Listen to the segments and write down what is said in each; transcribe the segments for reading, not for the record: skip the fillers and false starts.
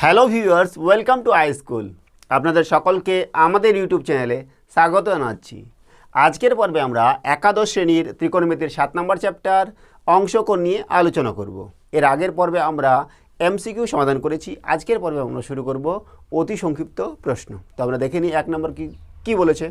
Hello viewers, welcome to I school. আপনাদের সকলকে আমাদের ইউটিউব চ্যানেলে স্বাগত জানাচ্ছি। আজকের পর্বে আমরা একাদশ শ্রেণীর ত্রিকোণমিতির 7 নম্বর চ্যাপ্টার অংশকোণ নিয়ে আলোচনা করব। এর আগের পর্বে আমরা এমসিকিউ সমাধান করেছি। আজকের পর্বে আমরা শুরু করব অতি সংক্ষিপ্ত প্রশ্ন। তো আমরা দেখে নিই 1 নম্বর কি বলেছে।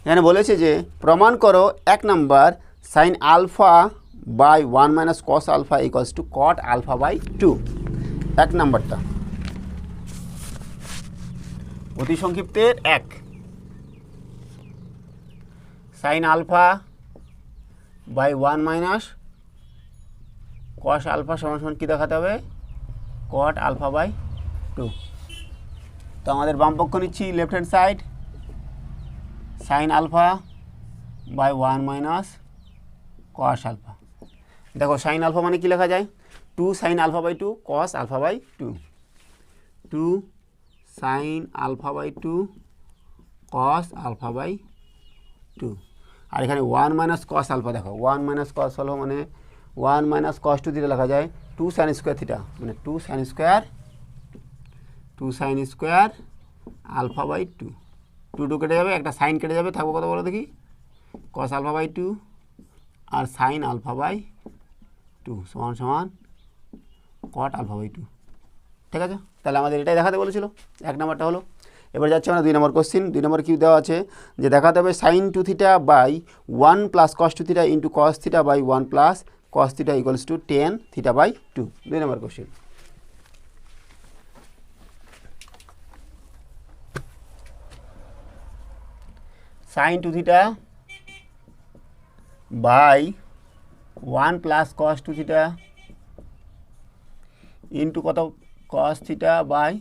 এখানে বলেছে যে প্রমাণ করো 1 number sine alpha by 1 minus cos alpha equals to cot alpha by 2। 1 নম্বরটা অতি সংক্ষিপ্তের 1, sine alpha by 1 minus cos alpha সমান সমান কী দেখাতে হবে? Cot alpha by 2। তো আমাদের বাম পক্ষ নিচ্ছি left hand side, sine alpha by 1 minus cos alpha. দেখো সাইন আলফা মানে কি লেখা যায়? 2 sine alpha by 2 cos alpha by 2, 2 sine alpha by 2 cos alpha by 2। আর এখানে 1 মাইনাস কস আলফা, দেখো 1 মাইনাস কস আলফা মানে 1 মাইনাস কস 2 থিটা লেখা যায় 2 সাইন স্কোয়ার থিটা, মানে 2 সাইন স্কোয়ার আলফা বাই 2। 2 কেটে যাবে, একটা সাইন কেটে যাবে, থাকবো কত বলো দেখি? কস আলফা বাই 2 আর সাইন আলফা বাই 2 সমান সমান কট আলফা বাই 2। ঠিক আছে, তাহলে আমাদের এটাই দেখাতে বলেছিল। 1 নম্বরটা হলো। এবার যাচ্ছে আমরা 2 নম্বর কোশ্চিন। 2 নম্বর কি দেওয়া আছে যে দেখাতে হবে sine 2 theta by 1 plus cos 2 theta into cos theta by 1 plus cos theta equals to tan theta by 2। 2 number question. Sine 2 theta by 1 plus cos 2 theta into কত? Cos theta by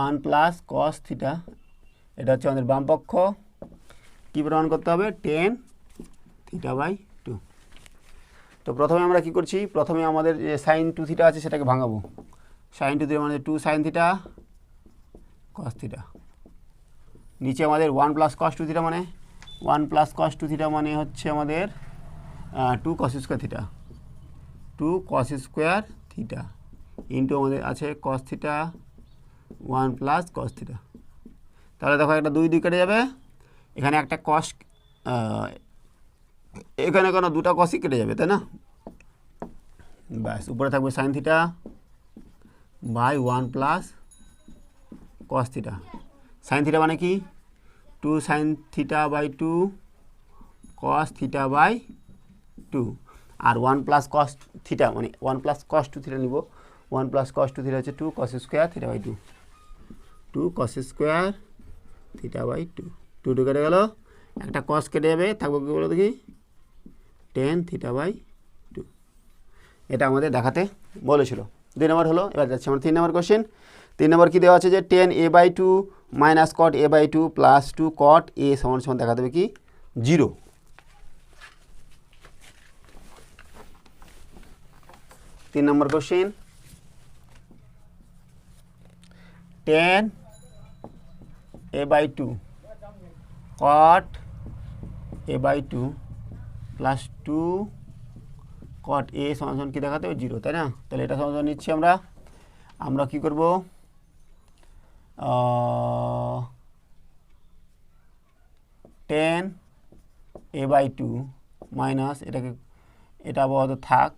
1 plus cos theta. এটা হচ্ছে আমাদের বাম পক্ষ। কী প্রমাণ করতে হবে? Tan theta by 2। তো প্রথমে আমরা কি করছি? প্রথমে আমাদের যে সাইন 2 থিটা আছে সেটাকে ভাঙাবো। সাইন 2 থিটা মানে 2 সাইন থিটা কস থিটা। নিচে আমাদের 1 প্লাস কস 2 থিটা মানে 1 প্লাস কস 2 থিটা মানে হচ্ছে আমাদের 2 cos square theta, 2 cos square theta into আমাদের আছে cos theta 1 plus cos theta. তাহলে দেখো একটা 2 কেটে যাবে, এখানে একটা কস, এখানে কোনো 2টা কসই কেটে যাবে, তাই না? ব্যাস, উপরে থাকবে sine theta by 1 plus cos theta. Sine theta মানে কি? 2 sine theta by 2 cos theta by 2 আর 1 প্লাস কস থিটা মানে 1 প্লাস কস 2 থিটা নিব। 1 প্লাস কস 2 থিটা হচ্ছে 2 cos square theta by 2, 2 cos square theta by 2। 2 কেটে গেল, একটা কস কেটে যাবে, থাকবো কি বলো দেখি? Tan theta by 2। এটা আমাদের দেখাতে বলেছিল। 2 নম্বর হলো। এবার যাচ্ছে আমার 3 নম্বর কোশ্চেন। 3 নম্বর কী দেওয়া আছে যে tan A by 2 minus cot A by 2 plus 2 cot A সমান সমান দেখাতে হবে কি? 0। 3 number question, tan A by 2 cot A by 2 plus 2 cot A সমান সমান কী দেখাতে হবে? 0, তাই না? তাহলে এটা সমান নিচ্ছি আমরা কী করব? টেন এ বাই 2 মাইনাস এটা আপাতত থাক,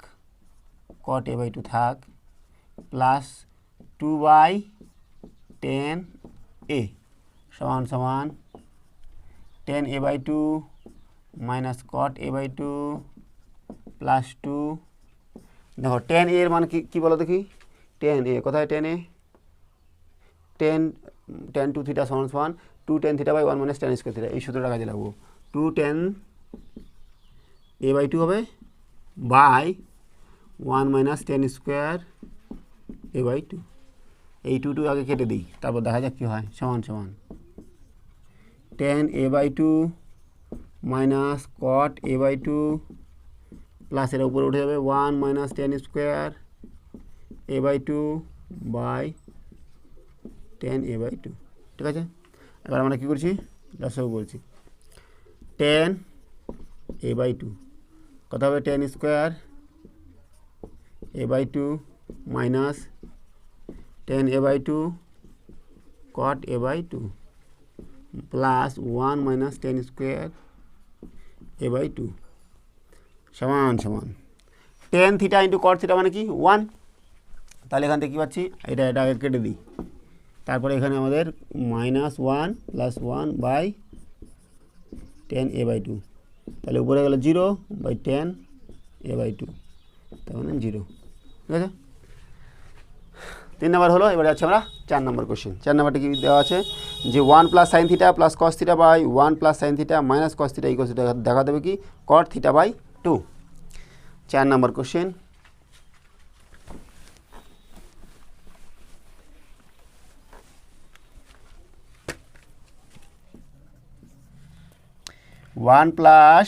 কট এ বাই 2 থাক, প্লাস 2 বাই টেন এ সমান সমান tan A by 2 minus cot A by 2 plus 2। দেখো টেন এর মান কি বলো দেখি? টেন এ কোথায়? টেন এ টেন 2 থিটা সমান সমান 2 tan theta by 1 minus tan square theta. এই সূত্রটা কাজে লাগবো। 2 টেন এ বাই 2 হবে by 1 minus tan square A by 2। এই 2 আগে কেটে দিই, তারপর দেখা যাক কী হয়। সমান সমান tan A by 2 minus cot A by 2 plus এর উপরে উঠে যাবে 1 minus tan square A by 2 by tan A by 2। ঠিক আছে, এবার আমরা কী করছি? লসাগু বলছি। টেন এ বাই 2 কত হবে? Tan square A by 2 minus tan a by 2 cot a by 2 plus 1 minus tan square a by 2 সমান সমান tan theta into cot theta মানে কি 1। তাহলে এখান থেকে কী পাচ্ছি, এটা আগে কেটে দিই। তারপরে এখানে আমাদের -1 + 1 বাই tan a by 2, তাহলে উপরে গেল 0 বাই tan a by 2, তার মানে 0। ঠিক আছে, 3 নম্বর হলো। এবার যাচ্ছে আমরা 4 নম্বর কোশ্চেন। 4 নম্বরটা কি দেওয়া আছে যে 1 + sin theta + cos theta by 1 + sin theta - cos theta equal to দেখা দেবে কি cot থিটা বাই 2। 4 নম্বর question. One plus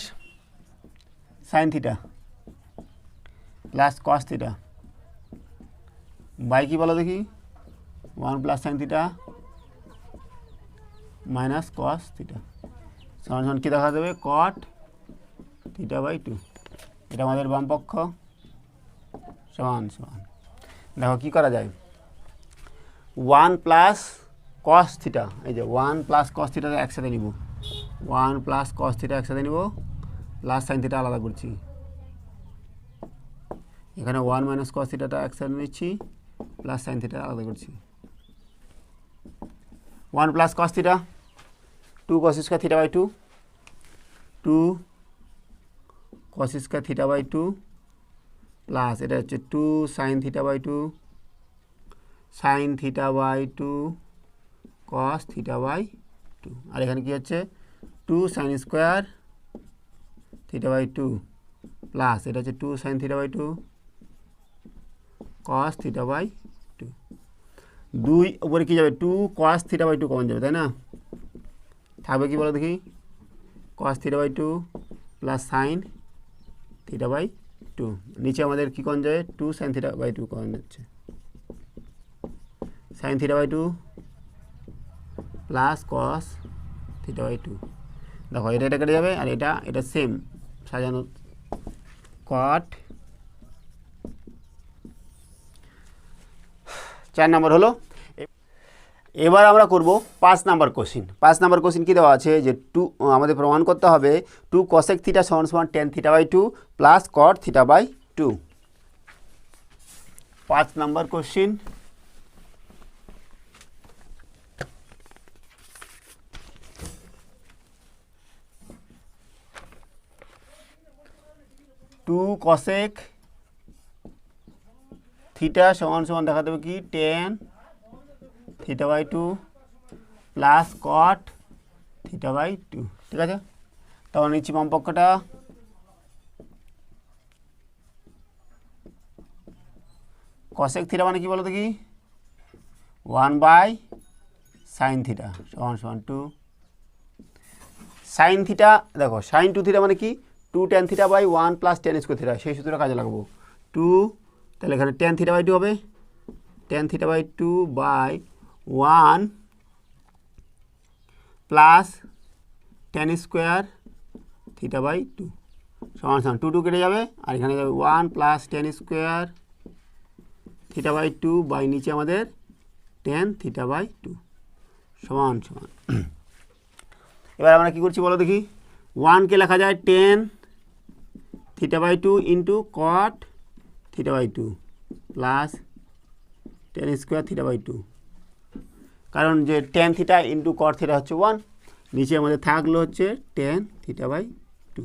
sine theta plus cos theta by কি বলো দেখি 1 + sin থিটা - cos থিটা সমান সমান কী দেখা দেবে cot থিটা বাই 2। এটা আমাদের বাম পক্ষ সমান সমান। দেখো কী করা যায়, 1 + cos থিটা, এই যে 1 + cos থিটাকে একসাথে নিব, 1 + cos থিটা একসাথে নিব, প্লাস সাইন থিটা আলাদা করছি। এখানে 1 - cos থিটাটা একসাথে নিচ্ছি, প্লাস সাইন থিটা আলাদা করছি। 1 + cos theta 2 cos square theta by 2, 2 cos square theta by 2 plus এটা হচ্ছে 2 sin theta by 2 sin theta by 2 cos theta by 2। আর এখানে কি হচ্ছে 2 sin square theta by 2 plus এটা হচ্ছে 2 sin theta by 2 cos theta by 2। 2 উপরে কি যাবে 2 cos থিটা বাই 2 কমন যাবে, তাই না? থাকবে কি বলো দেখি cos theta by 2 plus sin theta by 2। নিচে আমাদের কি কমন যাবে 2 sin থিটা বাই 2 কমন যাচ্ছে, sin theta by 2 plus cos theta by 2। দেখো এটা কেটে যাবে, আর এটা সেম সাজানো cot। 4 নম্বর হলো। এবার আমরা করব 5 নম্বর কোশ্চিন। 5 নম্বর কোশ্চিন কি দেওয়া আছে যে 2 আমাদের প্রমাণ করতে হবে 2 cosec theta = tan theta by 2 plus cot theta by 2। 5 নম্বর কোশ্চিন। টু cosec থিটা সমান দেখা দেবে কি tan theta by 2 plus cot theta by 2। ঠিক আছে, তখন নিচ্ছি বাম পক্ষটা cosec থিটা মানে কি বলো দেখি 1/sin থিটা সমান 2 sin থিটা। দেখো sin 2 থিটা মানে কি 2 tan theta by 1 plus tan square theta, সেই সূত্রটা কাজে লাগাবো 2। তাহলে এখানে tan থিটা বাই 2 হবে, tan theta by 2 by 1 plus tan square theta by 2 সমান 2 2 কেটে যাবে, আর এখানে যাবে 1 plus tan square theta by 2 by নিচে আমাদের tan থিটা বাই 2 সমান। এবার আমরা কি করছি বলো দেখি 1 কে লেখা যায় tan theta by 2 into cot theta by 2 plus tan square theta by 2, কারণ যে tan theta into cot theta হচ্ছে 1, নিচে আমাদের থাকলো হচ্ছে tan থিটা বাই 2।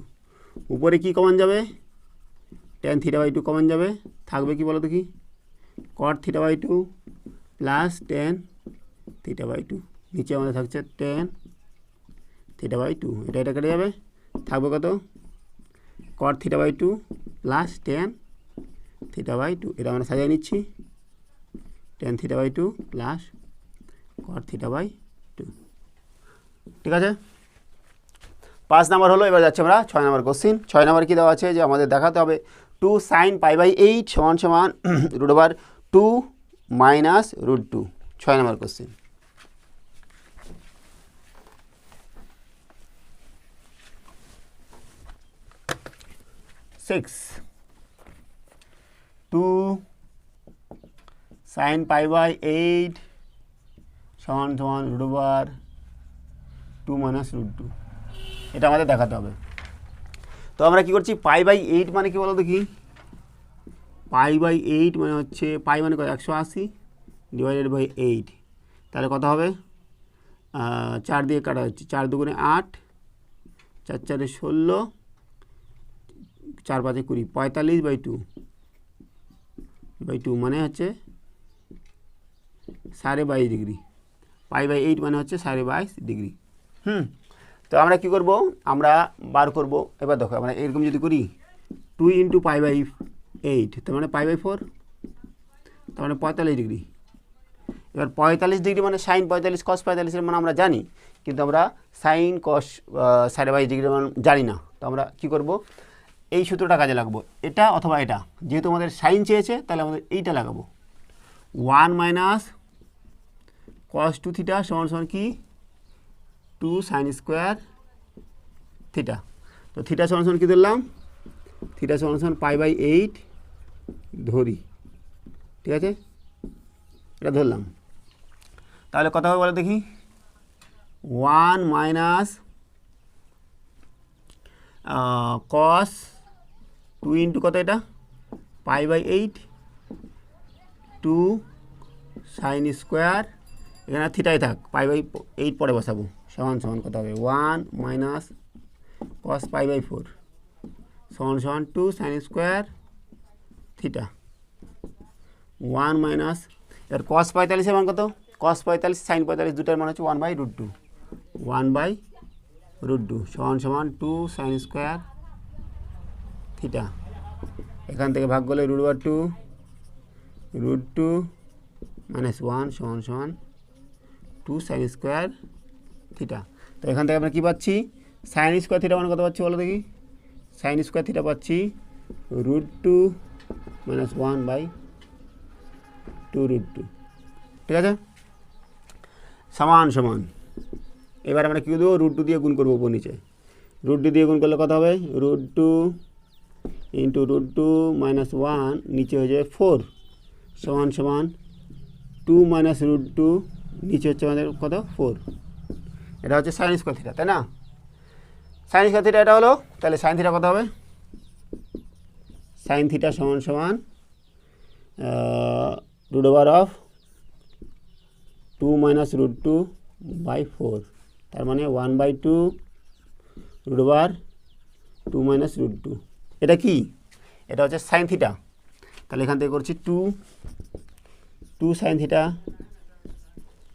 উপরে কি কমন যাবে tan থিটা বাই 2 কমন যাবে, থাকবে কি বলো দেখি cot theta by 2 plus tan theta by 2, নিচে আমাদের থাকছে tan থিটা বাই 2। এটা কেটে যাবে, থাকবে কত cot theta by 2 plus tan theta by 2। এটা আমরা সাজিয়ে নিচ্ছি tan theta by 2 plus cot theta by 2। ঠিক আছে, 5 নম্বর হলো। এবার যাচ্ছে আমরা 6 নম্বর কোশ্চিন। 6 নম্বর কি দেওয়া আছে যে আমাদের দেখাতে হবে 2 sin π/8 সমান √2 minus √2। 6 number question. 6 2 sine pi by 8 সমান সমান √2 মাইনাস √2, এটা আমাদের দেখাতে হবে। তো আমরা কি করছি, পাই বাই 8 মানে কি বলো দেখি, পাই বাই 8 মানে হচ্ছে, পাই মানে কত, 180 ডিভাইডেড বাই 8, তাহলে কত হবে, 4 দিয়ে কাটা হচ্ছে, 4 দুগুণে 8, 4 4 16, 4 5 20, 45/2 মানে হচ্ছে 22.5 ডিগ্রি। পাই বাই 8 মানে হচ্ছে 22.5 ডিগ্রি। তো আমরা কি করব, আমরা বার করব, এবার দেখো আমরা এরকম যদি করি 2 × পাই বাই 8, তার মানে পাই বাই 4, তার মানে 45 ডিগ্রি। এবার 45 ডিগ্রি মানে সাইন 45 কস 45 এর মান আমরা জানি, কিন্তু আমরা সাইন কস 22.5 ডিগ্রির মান জানি না। তো আমরা কি করব, এই সূত্রটা কাজে লাগাবো, এটা অথবা এটা, যেহেতু আমাদের সাইন চেয়েছে তাহলে আমাদের এইটা লাগাবো। 1 মাইনাস কস 2 থিটা সমান সমান কি 2 সাইন স্কোয়ার থিটা। তো থিটা সমান সমান কী ধরলাম, থিটা সমান সমান পাই বাই 8 ধরি, ঠিক আছে, এটা ধরলাম। তাহলে কত হবে বলে দেখি, 1 মাইনাস কস 2 ইন্টু কত, এটা পাই বাই 8 2 সাইন স্কোয়ার, এখানে থিটাই থাক, পাই বাই 8 পরে বসাবো, সমান সমান কত হবে 1 মাইনাস কস পাই বাই 4 সমান সমান 2 সাইন স্কোয়ার থিটা। 1 মাইনাস, এবার কস 45 এর মান কত, কস 45 সাইন 45 দুটার মান হচ্ছে 1/√2, 1/√2 সমান সমান 2 সাইন স্কোয়ার থিটা। এখান থেকে ভাগ করলে √2 √2 মাইনাস 1 সমান সমান 2 সাইন স্কোয়ার থিটা। তো এখান থেকে আমরা কী পাচ্ছি, সাইন স্কোয়ার থিটা মানে কত পাচ্ছি বলো দেখি, সাইন স্কোয়ার থিটা পাচ্ছি √2 মাইনাস 1/2√2, ঠিক আছে, সমান সমান। এবার আমরা কী দেবো, √2 দিয়ে গুণ করবো উপর নিচে, √2 দিয়ে গুণ করলে কত হবে, √2 ইন্টু √2 মাইনাস 1 নিচে হয়ে যাবে 4 সমান সমান 2 মাইনাস √2 নিচে হচ্ছে আমাদের কত 4, এটা হচ্ছে সাইন স্কোয়ার থিটা, তাই না, সাইন স্কোয়ার থিটা এটা হলো। তাহলে সাইন থিটা কত হবে, সাইন থিটা সমান সমান √2 মাইনাস √2/4, তার মানে 1/2 √2 মাইনাস √2, এটা কি, এটা হচ্ছে সাইন থিটা। তাহলে এখান থেকে করছি 2 সাইন থিটা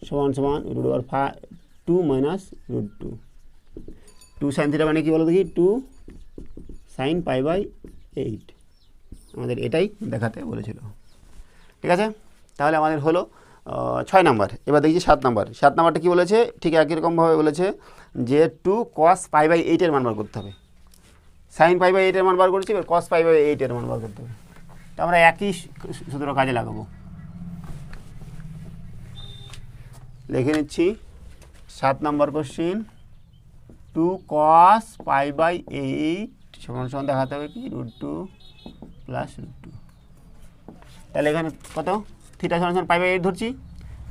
সমান সমান √2 মাইনাস √2, 2 সাইন থিটা মানে কি বলো দেখি, 2 সাইন পাই বাই 8, আমাদের এটাই দেখাতে বলেছিল, ঠিক আছে। তাহলে আমাদের হলো 6 নাম্বার। এবার দেখছি 7 নাম্বার। 7 নাম্বারটা কী বলেছে, ঠিক একই রকমভাবে বলেছে যে 2 cos পাই বাই 8 এর মান বার করতে হবে, সাইন পাই বাই 8 এর মান বার করছি, এবার cos পাই বাই 8 এর মান বার করতে হবে। তো আমরা একই সূত্র কাজে লাগাবো, লিখে নিচ্ছি 7 number question, 2 cos pi by 8 সমান সমান দেখাতে হবে কি √2 প্লাস √2। তাহলে এখানে কত, থিটা সমান সমান পাই বাই 8 ধরছি,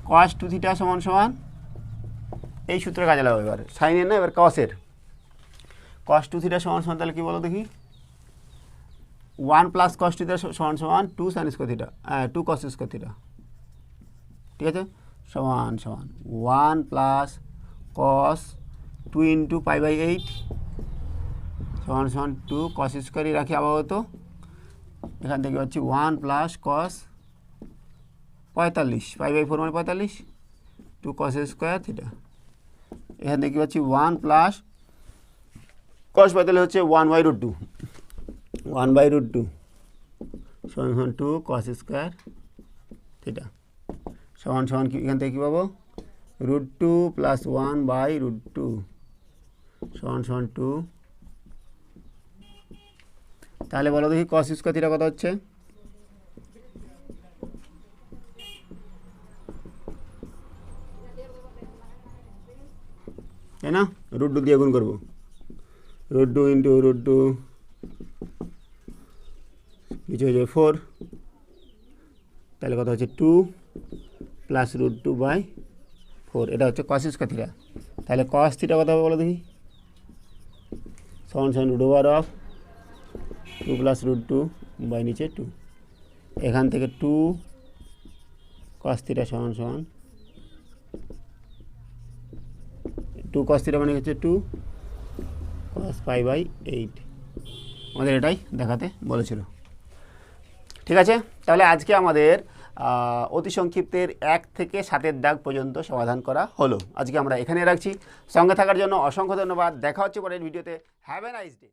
cos 2 থিটা সমান সমান, এই সূত্রে কাজে লাগাবো এবার, সাইনের না এবার কসের, cos 2 থিটা সমান সমান তাহলে কী বলো দেখি, 1 প্লাস cos 2 থিটা সমান সমান 2 sine square theta, 2 cos square theta, ঠিক আছে, সমান সমান 1 plus cos 2 into pi by 8 সমান সমান 2 cos স্কোয়ারই রাখি আপাতত, এখান থেকে হচ্ছে 1 প্লাস cos 45 পাই বাই 4 মানে 45, 2 cos স্কোয়ার থিটা, এখান থেকে হচ্ছে 1 প্লাস cos 45 হচ্ছে 1/√2 সমান সমান 2 cos স্কোয়ার থিটা সমান সমান কি, এখান থেকে কী পাবো, √2 প্লাস 1/√2 সমান সমান 2। তাহলে বলো দেখি cos স্কোয়ার থিটা কত হচ্ছে, তাই না, √2 দিয়ে গুণ করবো, √2 ইন্টু √2 নিচে হয়ে যাবে 4, তাহলে কত হচ্ছে 2 প্লাস √2/4, এটা হচ্ছে cos স্কয়ার থিটা। তাহলে cos থিটা কত হবে বলো দেখি, সমান সমান √2 প্লাস √2 নিচে 2, এখান থেকে 2 cos থিটা সমান সমান 2 cos থিটা মানে হচ্ছে 2 cos π/8, আমাদের এটাই দেখাতে বলেছিল। ঠিক আছে, তাহলে আজকে আমাদের অতি সংক্ষিপ্তের 1 থেকে 7 দাগ পর্যন্ত সমাধান করা হলো। আজকে আমরা এখানে রাখছি। সঙ্গে থাকার জন্য অসংখ্য ধন্যবাদ। দেখা হচ্ছে পরের ভিডিওতে। Have a nice day.